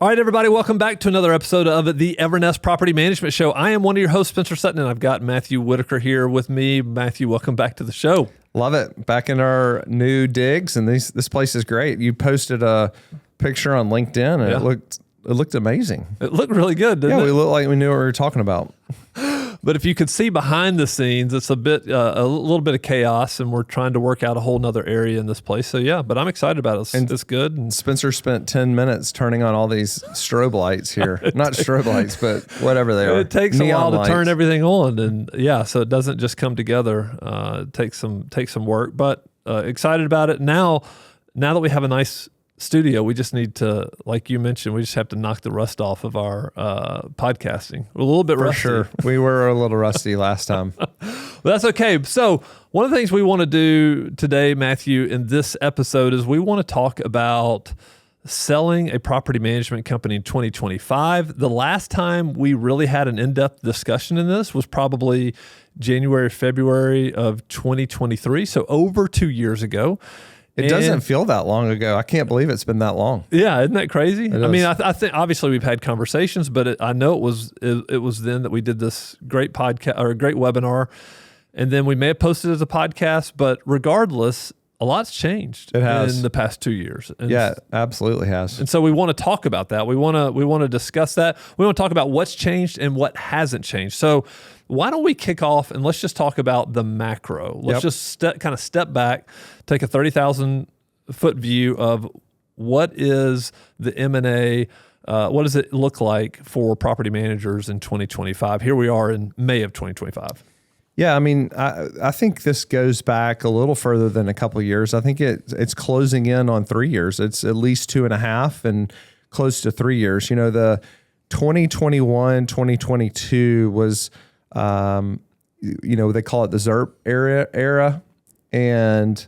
All right, everybody, welcome back to another episode of the Evernest Property Management Show. I am one of your hosts, Spencer Sutton, and I've got Matthew Whitaker here with me. Matthew, welcome back to the show. Love it. Back in our new digs, and this place is great. You posted a picture on LinkedIn, and it looked amazing. It looked really good, didn't it? Yeah, we looked like we knew what we were talking about. But if you could see behind the scenes, it's a little bit of chaos, and we're trying to work out a whole nother area in this place. So yeah, but I'm excited about it. It's good. And Spencer spent 10 minutes turning on all these strobe lights here. Not strobe lights, but whatever they are. It takes Neon a while lights. to turn everything on, and yeah, so it doesn't just come together. It takes some work, but excited about it. Now that we have a nice studio, we just need to, like you mentioned, we just have to knock the rust off of our podcasting. We're a little bit rusty. For sure. We were a little rusty last time. But that's okay. So one of the things we want to do today, Matthew, in this episode is we want to talk about selling a property management company in 2025. The last time we really had an in-depth discussion in this was probably January, February of 2023. So over 2 years ago. It doesn't feel that long ago. I can't believe it's been that long. Yeah, isn't that crazy? It I mean, is. I think obviously we've had conversations, but I know it was then that we did this great podcast or a great webinar, and then we may have posted it as a podcast. But regardless, a lot's changed. It has. In the past 2 years. And Yeah, absolutely has. And so we want to talk about that. We want to discuss that. We want to talk about what's changed and what hasn't changed. So why don't we kick off and let's just talk about the macro. Let's just step back, take a 30,000 foot view of what is the M&A, what does it look like for property managers in 2025? Here we are in May of 2025. Yeah, I mean, I think this goes back a little further than a couple of years. I think it's closing in on 3 years. It's at least 2.5 and close to 3 years. You know, the 2021, 2022 was, they call it the ZERP era. And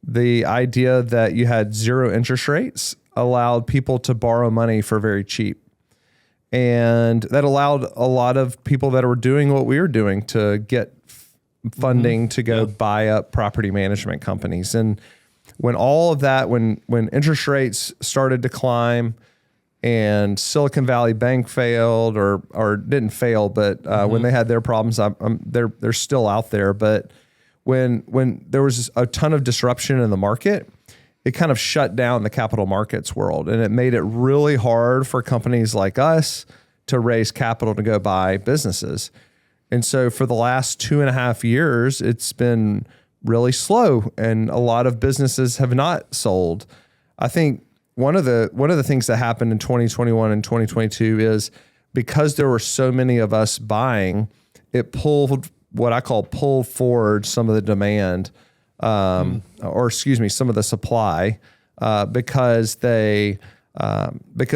the idea that you had zero interest rates allowed people to borrow money for very cheap. And that allowed a lot of people that were doing what we were doing to get funding to go buy up property management companies. And when all of that, when interest rates started to climb and Silicon Valley Bank failed or didn't fail, but when they had their problems, they're still out there. But when there was a ton of disruption in the market, it kind of shut down the capital markets world, and it made it really hard for companies like us to raise capital to go buy businesses. And so for the last 2.5 years, it's been really slow, and a lot of businesses have not sold. I think one of the things that happened in 2021 and 2022 is because there were so many of us buying, it pulled forward some of the demand, some of the supply, because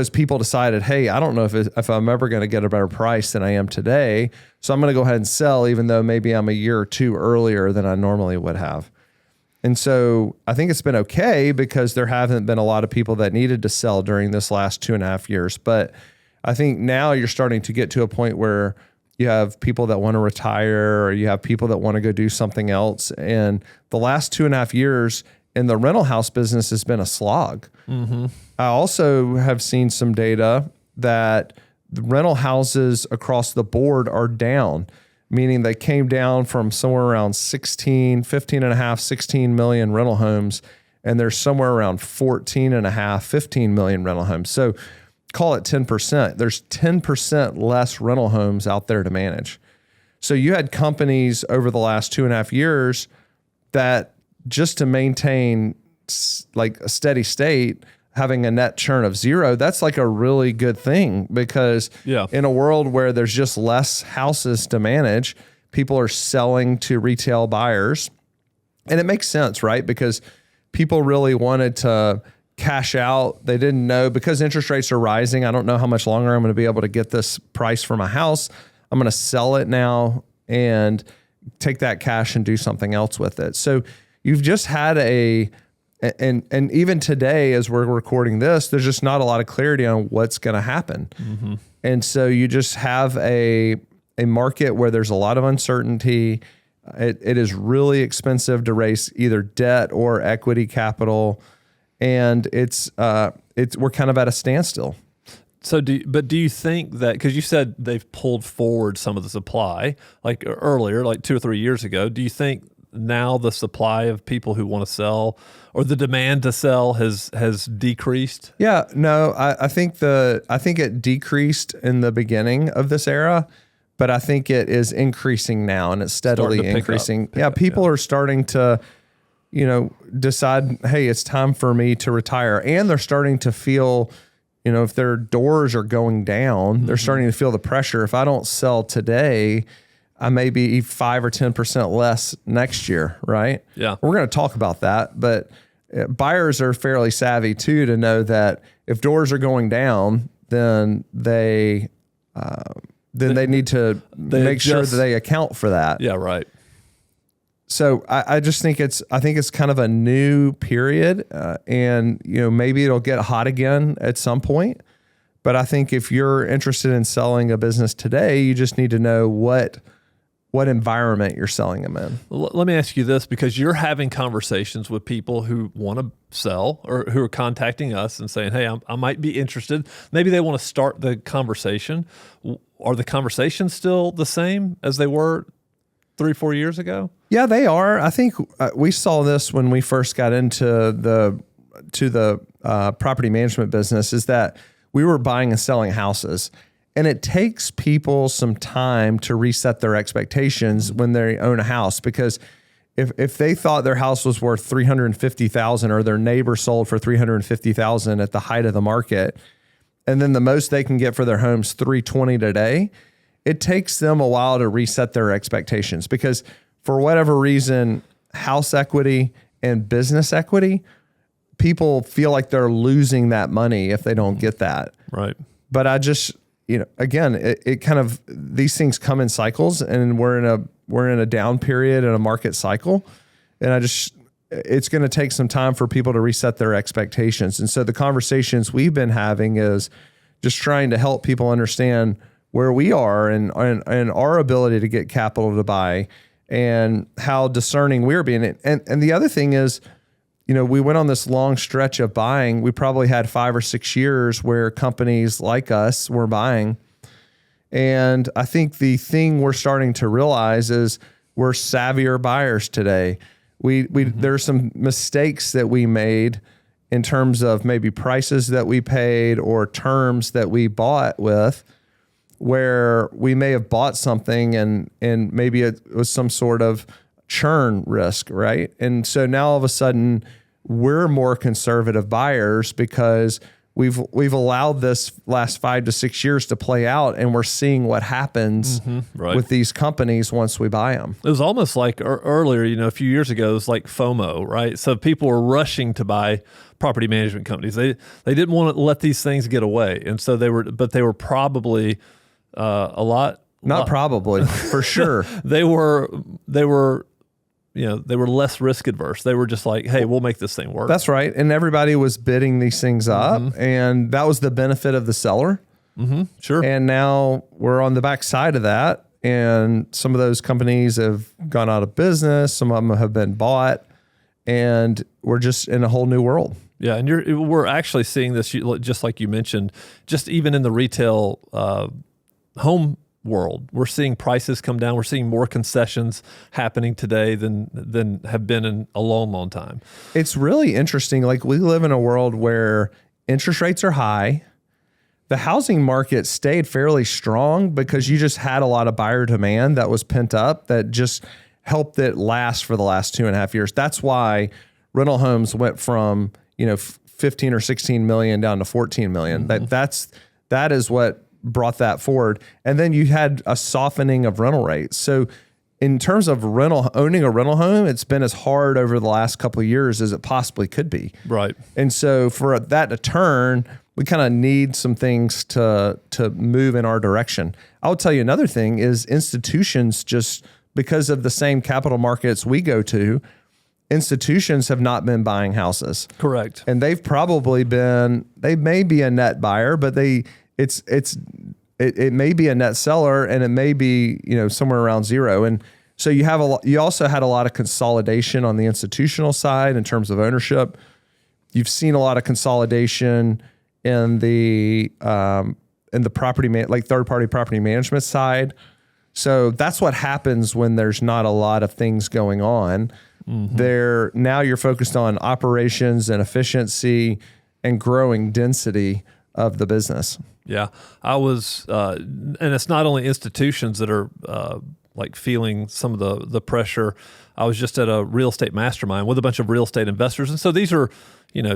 people decided, hey, I don't know if I'm ever going to get a better price than I am today, so I'm going to go ahead and sell, even though maybe I'm a year or two earlier than I normally would have. And so I think it's been okay because there haven't been a lot of people that needed to sell during this last 2.5 years. But I think now you're starting to get to a point where you have people that want to retire, or you have people that want to go do something else. And the last 2.5 years in the rental house business has been a slog. Mm-hmm. I also have seen some data that the rental houses across the board are down, meaning they came down from somewhere around 16 million rental homes, and there's somewhere around 15 million rental homes. So call it 10%. There's 10% less rental homes out there to manage. So you had companies over the last 2.5 years that just to maintain like a steady state, having a net churn of zero, that's like a really good thing, because in a world where there's just less houses to manage, people are selling to retail buyers. And it makes sense, right? Because people really wanted to cash out. They didn't know, because interest rates are rising, I don't know how much longer I'm going to be able to get this price for my house. I'm going to sell it now and take that cash and do something else with it. So you've just had and even today, as we're recording this, there's just not a lot of clarity on what's going to happen. Mm-hmm. And so you just have a market where there's a lot of uncertainty. It is really expensive to raise either debt or equity capital. And we're kind of at a standstill. So do you think that, because you said they've pulled forward some of the supply like earlier, like 2 or 3 years ago, do you think now the supply of people who want to sell or the demand to sell has decreased? Yeah, no, I think it decreased in the beginning of this era, but I think it is increasing now, and it's steadily increasing. People are starting to, decide, hey, it's time for me to retire. And they're starting to feel, if their doors are going down, they're starting to feel the pressure. If I don't sell today, I may be 5 or 10% less next year, right? Yeah. We're going to talk about that, but buyers are fairly savvy too to know that if doors are going down, then they need to make sure that they account for that. Yeah, right. So I just think it's kind of a new period, and maybe it'll get hot again at some point. But I think if you're interested in selling a business today, you just need to know what environment you're selling them in. Let me ask you this, because you're having conversations with people who want to sell or who are contacting us and saying, hey, I might be interested. Maybe they want to start the conversation. Are the conversations still the same as they were 3-4 years ago? Yeah, they are. I think we saw this when we first got into the property management business, is that we were buying and selling houses. And it takes people some time to reset their expectations when they own a house, because if they thought their house was worth $350,000 or their neighbor sold for $350,000 at the height of the market, and then the most they can get for their home's $320 today, it takes them a while to reset their expectations, because for whatever reason, house equity and business equity, people feel like they're losing that money if they don't get that. Right. But I just, again, it kind of, these things come in cycles, and we're in a down period in a market cycle. And it's going to take some time for people to reset their expectations. And so the conversations we've been having is just trying to help people understand where we are and our ability to get capital to buy and how discerning we're being. And the other thing is, we went on this long stretch of buying. We probably had 5 or 6 years where companies like us were buying. And I think the thing we're starting to realize is we're savvier buyers today. There's some mistakes that we made in terms of maybe prices that we paid or terms that we bought with, where we may have bought something and maybe it was some sort of churn risk, right? And so now all of a sudden we're more conservative buyers because we've allowed this last 5 to 6 years to play out, and we're seeing what happens with these companies once we buy them. It was almost like earlier, a few years ago, it was like FOMO, right? So people were rushing to buy property management companies. They didn't want to let these things get away, and so they were probably probably for sure. They were less risk adverse. They were just like, hey, we'll make this thing work. That's right. And everybody was bidding these things up, and that was the benefit of the seller. Sure. And now we're on the back side of that, and some of those companies have gone out of business. Some of them have been bought, and we're just in a whole new world. Yeah, and we're actually seeing this, just like you mentioned, just even in the retail home world. We're seeing prices come down. We're seeing more concessions happening today than have been in a long, long time. It's really interesting. Like, we live in a world where interest rates are high. The housing market stayed fairly strong because you just had a lot of buyer demand that was pent up that just helped it last for the last 2.5 years. That's why rental homes went from 15 or 16 million down to 14 million. That is what brought that forward. And then you had a softening of rental rates. So in terms of owning a rental home, it's been as hard over the last couple of years as it possibly could be. Right. And so for that to turn, we kind of need some things to move in our direction. I'll tell you another thing is institutions, just because of the same capital markets we go to, institutions have not been buying houses. Correct. And they may be a net buyer, but it may be a net seller, and it may be, somewhere around zero. And so you also had a lot of consolidation on the institutional side in terms of ownership. You've seen a lot of consolidation in the property like third party property management side. So that's what happens when there's not a lot of things going on. Now you're focused on operations and efficiency and growing density of the business. Yeah, I was, and it's not only institutions that are like feeling some of the pressure. I was just at a real estate mastermind with a bunch of real estate investors, and so these are,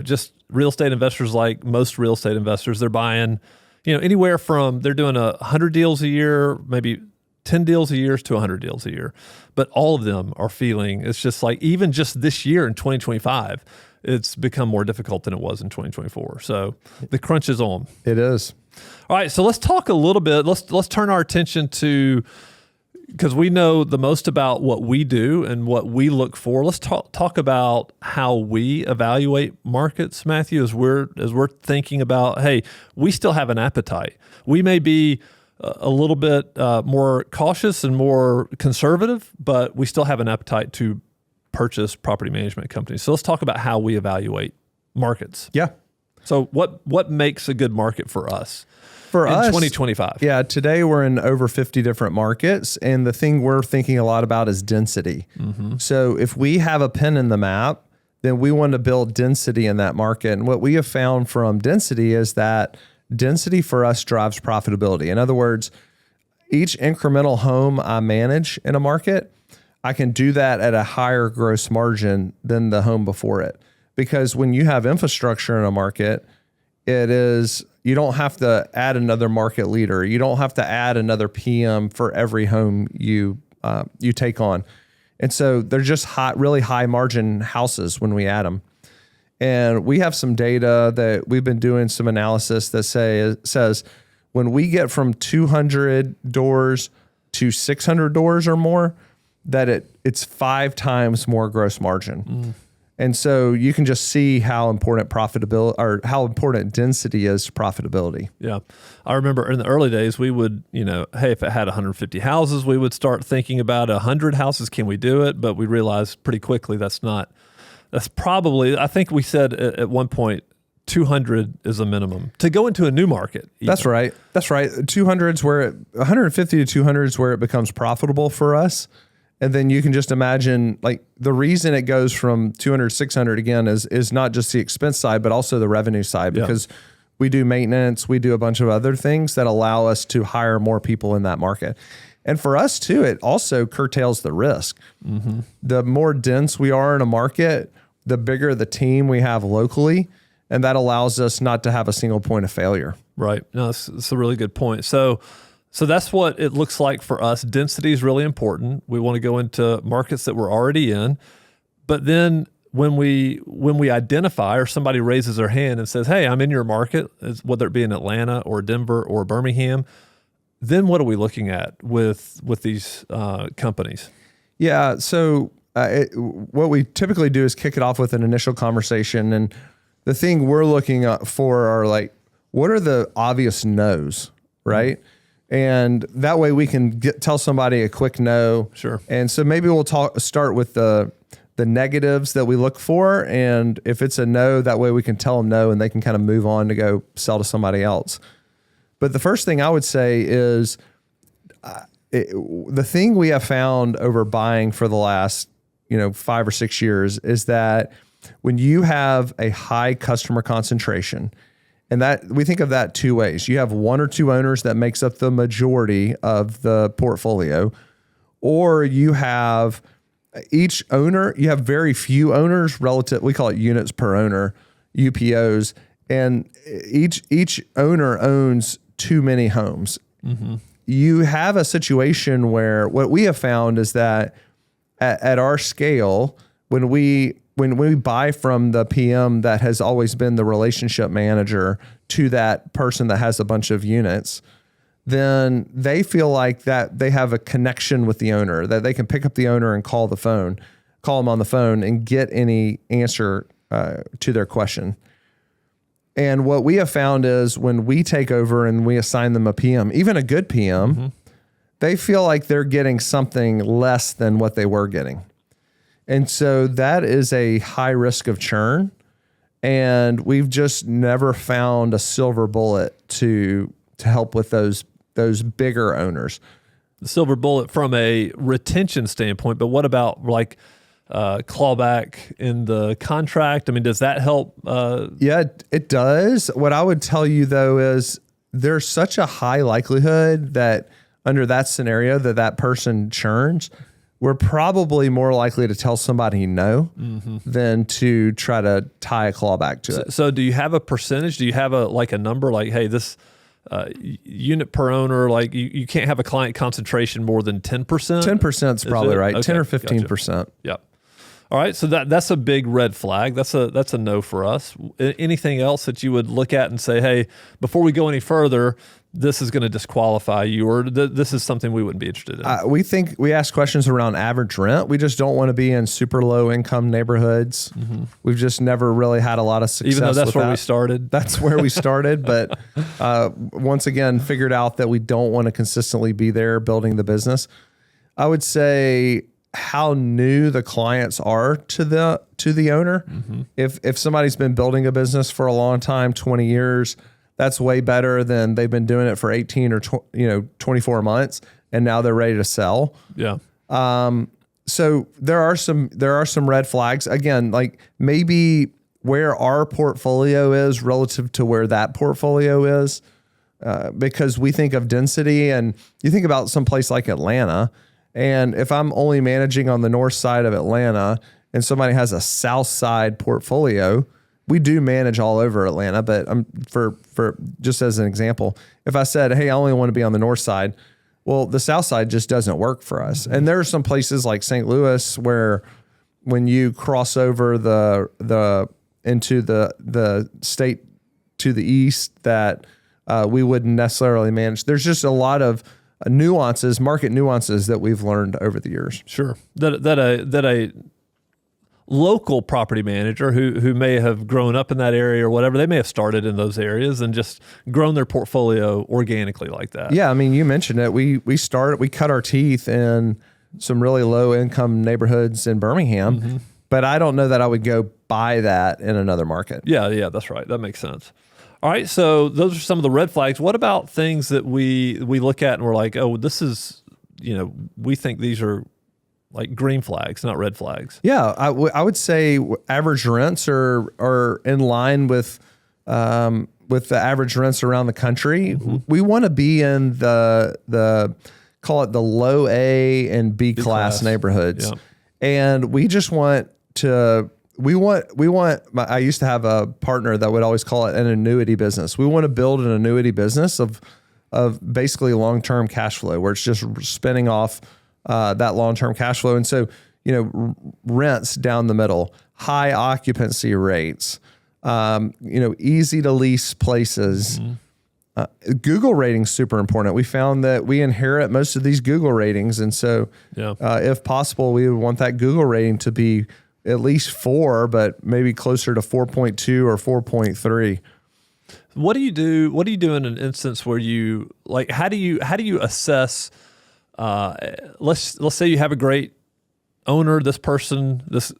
just real estate investors like most real estate investors. They're buying, anywhere from they're doing 100 deals a year, maybe 10 deals a year to 100 deals a year, but all of them are feeling it's just like even just this year in 2025, it's become more difficult than it was in 2024. So the crunch is on. It is. All right, so let's talk a little bit. Let's turn our attention to, because we know the most about what we do and what we look for. Let's talk about how we evaluate markets, Matthew, as we're thinking about, hey, we still have an appetite. We may be a little bit more cautious and more conservative, but we still have an appetite to purchase property management companies. So let's talk about how we evaluate markets. Yeah. So what makes a good market for us? For us, 2025. Yeah, today we're in over 50 different markets, and the thing we're thinking a lot about is density. So if we have a pin in the map, then we want to build density in that market. And what we have found from density is that density for us drives profitability. In other words, each incremental home I manage in a market, I can do that at a higher gross margin than the home before it. Because when you have infrastructure in a market, you don't have to add another market leader. You don't have to add another PM for every home you take on. And so they're just really high margin houses when we add them. And we have some data that we've been doing some analysis that says when we get from 200 doors to 600 doors or more, that it's 5 times more gross margin. And so you can just see how important profitability or how important density is to profitability. Yeah. I remember in the early days, we would, hey, if it had 150 houses, we would start thinking about 100 houses. Can we do it? But we realized pretty quickly that's probably, I think we said at one point, 200 is a minimum to go into a new market. Even. That's right. 150 to 200 is where it becomes profitable for us. And then you can just imagine, like, the reason it goes from 200 to 600 again is not just the expense side, but also the revenue side, because we do maintenance, we do a bunch of other things that allow us to hire more people in that market. And for us too, it also curtails the risk. The more dense we are in a market, the bigger the team we have locally, and that allows us not to have a single point of failure. Right. No, that's a really good point. So that's what it looks like for us. Density is really important. We want to go into markets that we're already in. But then when we identify, or somebody raises their hand and says, hey, I'm in your market, whether it be in Atlanta or Denver or Birmingham, then what are we looking at with these companies? Yeah. So what we typically do is kick it off with an initial conversation. And the thing we're looking for are like, what are the obvious no's, right? And that way we can tell somebody a quick no. Sure. And so maybe we'll start with the negatives that we look for. And if it's a no, that way we can tell them no and they can kind of move on to go sell to somebody else. But the first thing I would say is the thing we have found over buying for the last 5 or 6 years is that when you have a high customer concentration, and that we think of that two ways. You have 1 or 2 owners that makes up the majority of the portfolio, or you have each owner, you have very few owners relative, we call it units per owner, UPOs, and each owner owns too many homes. You have a situation where what we have found is that at our scale, when we buy from the PM that has always been the relationship manager to that person that has a bunch of units, then they feel like that they have a connection with the owner, that they can pick up the owner and call them on the phone and get any answer to their question. And what we have found is when we take over and we assign them a PM, even a good PM, they feel like they're getting something less than what they were getting. And so that is a high risk of churn. And we've just never found a silver bullet to help with those bigger owners. The silver bullet from a retention standpoint, but what about like clawback in the contract? I mean, does that help? Yeah, it does. What I would tell you though is there's such a high likelihood that under that scenario that person churns. We're probably more likely to tell somebody no than to try to tie a clawback to it. So do you have a percentage? Do you have a number like, hey, this unit per owner, like you can't have a client concentration more than 10%? 10% is probably right. Okay, 10 or 15%. Gotcha. Yep. All right. So that's a big red flag. That's a no for us. Anything else that you would look at and say, hey, before we go any further, this is going to disqualify you, or this is something we wouldn't be interested in? We ask questions around average rent. We just don't want to be in super low income neighborhoods. We've just never really had a lot of success. Even though that's where we started. That's where we started. But once again, figured out that we don't want to consistently be there building the business. I would say how new the clients are to the owner. If somebody's been building a business for a long time, 20 years, that's way better than they've been doing it for 18 or 24 months, and now they're ready to sell. Yeah. So there are some red flags. Again, like maybe where our portfolio is relative to where that portfolio is, because we think of density, and you think about some place like Atlanta, and if I'm only managing on the north side of Atlanta and somebody has a south side portfolio, we do manage all over Atlanta, but for just as an example, if I said, hey, I only want to be on the north side, well, the south side just doesn't work for us. And there are some places like St. Louis where when you cross over into the state to the east that we wouldn't necessarily manage. There's just a lot of market nuances that we've learned over the years. Sure. That a local property manager who may have grown up in that area or whatever, they may have started in those areas and just grown their portfolio organically like that. Yeah, I mean, you mentioned it. We cut our teeth in some really low income neighborhoods in Birmingham, but I don't know that I would go buy that in another market. Yeah, that's right. That makes sense. All right, so those are some of the red flags. What about things that we look at and we're like, oh, this is, we think these are like green flags, not red flags? Yeah, I would say average rents are in line with the average rents around the country. We want to be in the call it the low A and B class neighborhoods, and we just want to. I used to have a partner that would always call it an annuity business. We want to build an annuity business of basically long-term cash flow, where it's just spinning off that long-term cash flow. And so, rents down the middle, high occupancy rates, easy to lease places. Google ratings super important. We found that we inherit most of these Google ratings. And so if possible, we would want that Google rating to be at least 4, but maybe closer to 4.2 or 4.3. What do you do in an instance where you like, how do you assess, let's say you have a great owner, this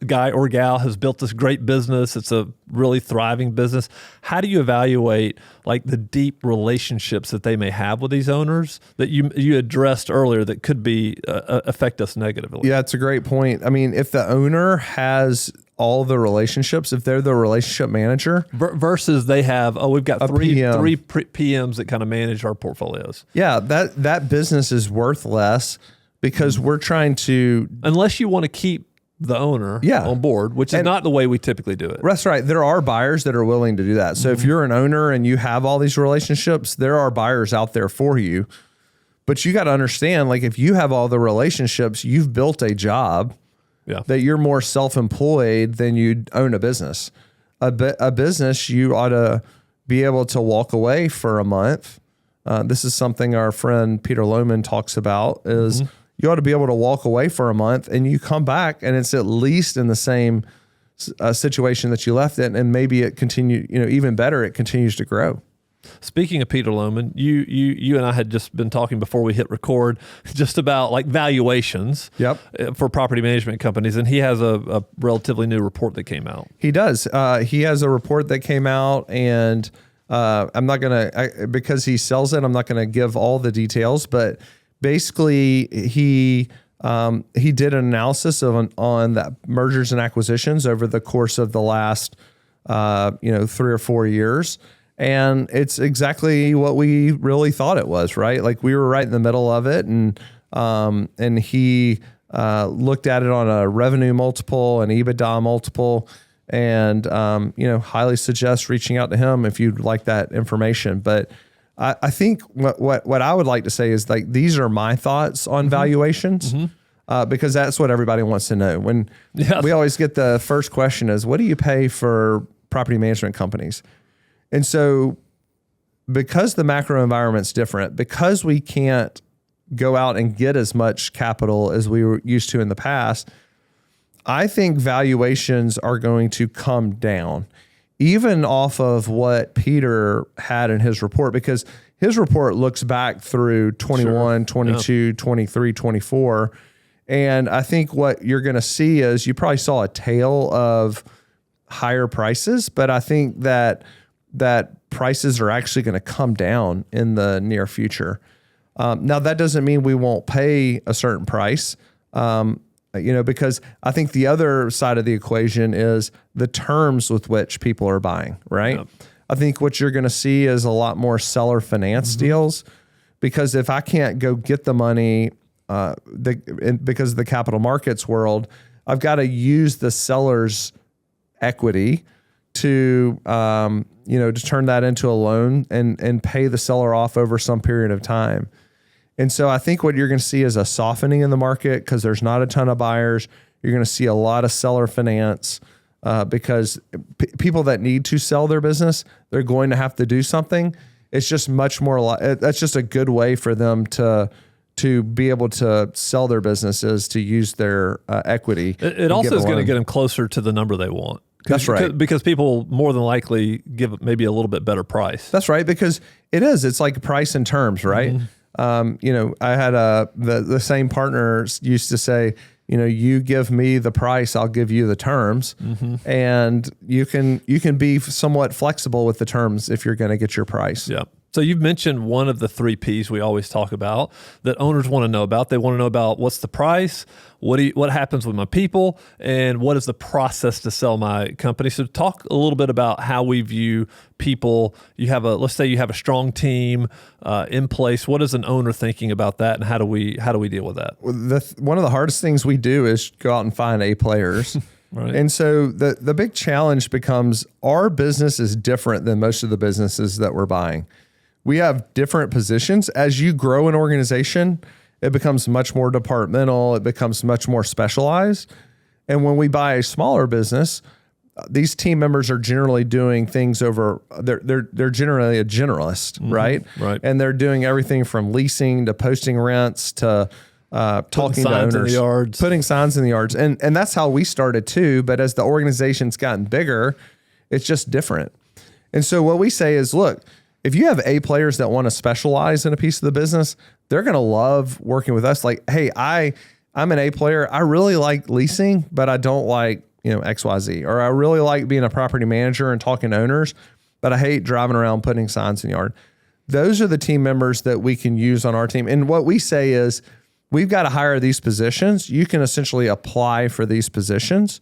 guy or gal has built this great business. It's a really thriving business. How do you evaluate like the deep relationships that they may have with these owners that you addressed earlier that could be affect us negatively? Yeah, it's a great point. I mean, if the owner has all the relationships, if they're the relationship manager versus they have, we've got three PMs that kind of manage our portfolios. Yeah, that business is worth less. Because we're trying to... Unless you want to keep the owner on board, which is not the way we typically do it. That's right. There are buyers that are willing to do that. So if you're an owner and you have all these relationships, there are buyers out there for you. But you got to understand, like if you have all the relationships, you've built a job that you're more self-employed than you own a business. A business, you ought to be able to walk away for a month. This is something our friend Peter Lohman talks about is... You ought to be able to walk away for a month and you come back and it's at least in the same situation that you left it. And maybe it continue, even better, it continues to grow. Speaking of Peter Lohman, you and I had just been talking before we hit record just about like valuations for property management companies, and he has a relatively new report that came out. He does. He has a report that came out, and I'm not gonna because he sells it. I'm not gonna give all the details, but basically he did an analysis on that mergers and acquisitions over the course of the last 3 or 4 years. And it's exactly what we really thought it was, right? Like we were right in the middle of it, and he looked at it on a revenue multiple, an EBITDA multiple, and highly suggest reaching out to him if you'd like that information. But I think what I would like to say is like these are my thoughts on valuations, because that's what everybody wants to know. When we always get the first question is, what do you pay for property management companies? And so because the macro environment's different, because we can't go out and get as much capital as we were used to in the past, I think valuations are going to come down, even off of what Peter had in his report, because his report looks back through 21, 22, 23, 24. And I think what you're going to see is you probably saw a tail of higher prices, but I think that prices are actually going to come down in the near future. Now that doesn't mean we won't pay a certain price, because I think the other side of the equation is the terms with which people are buying, right? Yep. I think what you're going to see is a lot more seller finance deals, because if I can't go get the money, because of the capital markets world, I've got to use the seller's equity to turn that into a loan and pay the seller off over some period of time. And so I think what you're going to see is a softening in the market because there's not a ton of buyers. You're going to see a lot of seller finance because people that need to sell their business, they're going to have to do something. It's just much more, that's just a good way for them to be able to sell their businesses, to use their equity. It also is going to get them closer to the number they want. That's right. Because people more than likely give maybe a little bit better price. That's right. Because it's like price and terms, right? I had the same partners used to say, you give me the price, I'll give you the terms. And you can be somewhat flexible with the terms if you're going to get your price. Yeah. So you've mentioned one of the 3 Ps we always talk about that owners want to know about. They want to know about what's the price, what happens with my people, and what is the process to sell my company. So talk a little bit about how we view people. Let's say you have a strong team in place. What is an owner thinking about that, and how do we deal with that? One of the hardest things we do is go out and find A players. Right. And so the big challenge becomes our business is different than most of the businesses that we're buying. We have different positions. As you grow an organization, it becomes much more departmental. It becomes much more specialized. And when we buy a smaller business, these team members are generally doing things they're generally a generalist, right? Right. And they're doing everything from leasing to posting rents to talking to owners, in the yards. Putting signs in the yards. And that's how we started too. But as the organization's gotten bigger, it's just different. And so what we say is, look, if you have A players that want to specialize in a piece of the business, they're going to love working with us. Like, hey, I'm an A player. I really like leasing, but I don't like, XYZ. Or I really like being a property manager and talking to owners, but I hate driving around putting signs in the yard. Those are the team members that we can use on our team. And what we say is, we've got to hire these positions. You can essentially apply for these positions,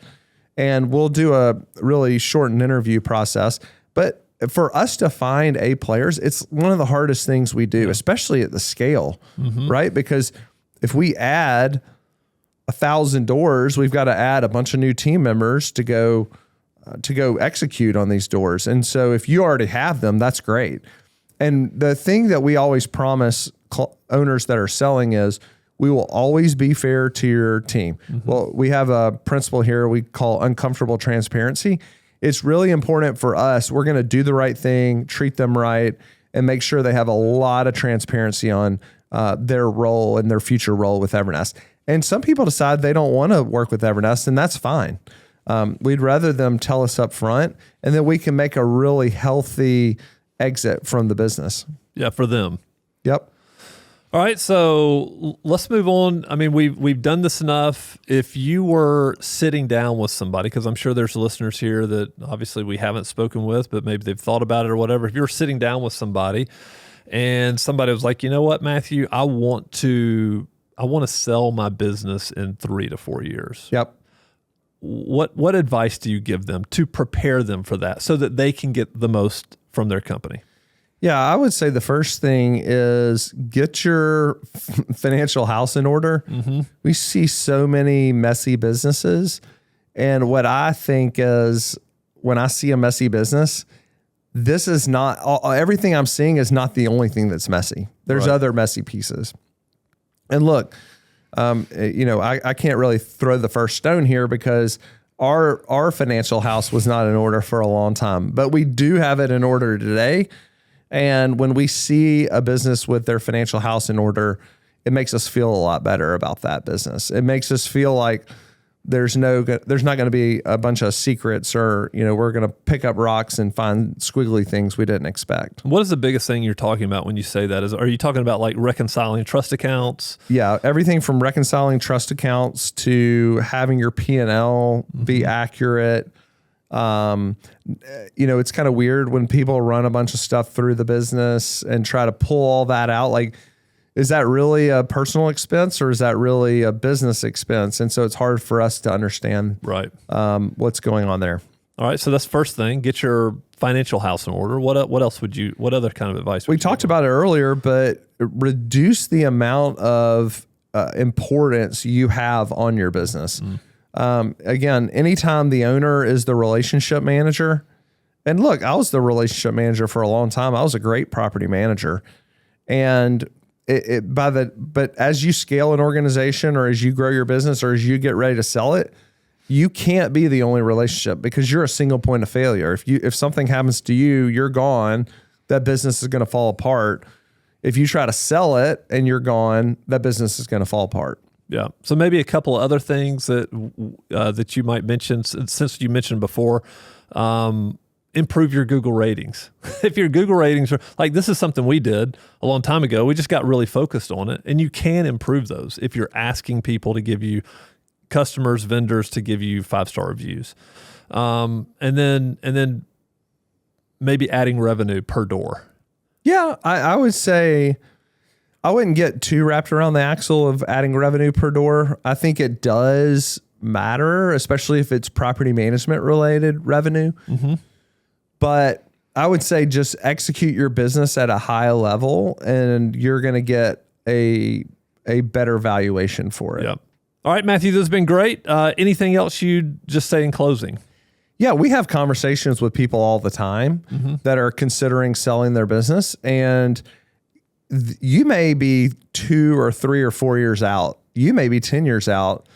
and we'll do a really shortened interview process. But for us to find A players, it's one of the hardest things we do, especially at the scale, right? Because if we add 1,000 doors, we've got to add a bunch of new team members to go execute on these doors. And so if you already have them, that's great. And the thing that we always promise owners that are selling is we will always be fair to your team. Well, we have a principle here we call uncomfortable transparency. It's really important for us. We're going to do the right thing, treat them right, and make sure they have a lot of transparency on their role and their future role with Evernest. And some people decide they don't want to work with Evernest, and that's fine. We'd rather them tell us up front, and then we can make a really healthy exit from the business. Yeah, for them. Yep. All right, so let's move on. I mean, we've done this enough. If you were sitting down with somebody, because I'm sure there's listeners here that obviously we haven't spoken with, but maybe they've thought about it or whatever. If you're sitting down with somebody and somebody was like, you know what, Matthew, I want to sell my business in 3 to 4 years. Yep. What advice do you give them to prepare them for that so that they can get the most from their company? Yeah, I would say the first thing is get your financial house in order. Mm-hmm. We see so many messy businesses. And what I think is when I see a messy business, this is not, everything I'm seeing is not the only thing that's messy. There's other messy pieces. And look, I can't really throw the first stone here because our financial house was not in order for a long time, but we do have it in order today. And when we see a business with their financial house in order, it makes us feel a lot better about that business. It makes us feel like there's not going to be a bunch of secrets or, we're going to pick up rocks and find squiggly things we didn't expect. What is the biggest thing you're talking about when you say that? Are you talking about like reconciling trust accounts? Yeah, everything from reconciling trust accounts to having your P&L be accurate. It's kind of weird when people run a bunch of stuff through the business and try to pull all that out. Like, is that really a personal expense or is that really a business expense? And so it's hard for us to understand what's going on there. All right. So that's the first thing. Get your financial house in order. What else what other kind of advice would you give? We talked about it earlier, but reduce the amount of importance you have on your business. Again, anytime the owner is the relationship manager, and look, I was the relationship manager for a long time. I was a great property manager. And but as you scale an organization or as you grow your business or as you get ready to sell it, you can't be the only relationship because you're a single point of failure. If something happens to you, you're gone, that business is going to fall apart. If you try to sell it and you're gone, that business is going to fall apart. Yeah. So maybe a couple of other things that you might mention, since you mentioned before, improve your Google ratings. If your Google ratings are like, this is something we did a long time ago. We just got really focused on it, and you can improve those if you're asking people to give you customers, vendors to give you 5-star reviews. And then maybe adding revenue per door. Yeah. I would say I wouldn't get too wrapped around the axle of adding revenue per door. I think it does matter, especially if it's property management related revenue. Mm-hmm. But I would say just execute your business at a high level and you're going to get a better valuation for it. Yep. All right, Matthew, this has been great. Anything else you'd just say in closing? Yeah, we have conversations with people all the time that are considering selling their business, and you may be 2 or 3 or 4 years out. You may be 10 years out.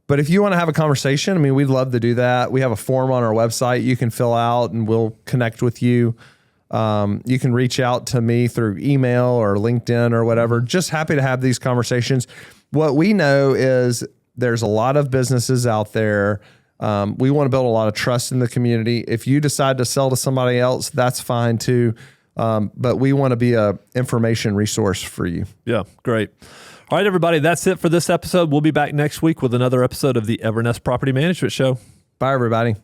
But if you want to have a conversation, I mean, we'd love to do that. We have a form on our website you can fill out and we'll connect with you. You can reach out to me through email or LinkedIn or whatever. Just happy to have these conversations. What we know is there's a lot of businesses out there. We want to build a lot of trust in the community. If you decide to sell to somebody else, that's fine too. But we want to be an information resource for you. Yeah, great. All right, everybody, that's it for this episode. We'll be back next week with another episode of the Evernest Property Management Show. Bye, everybody.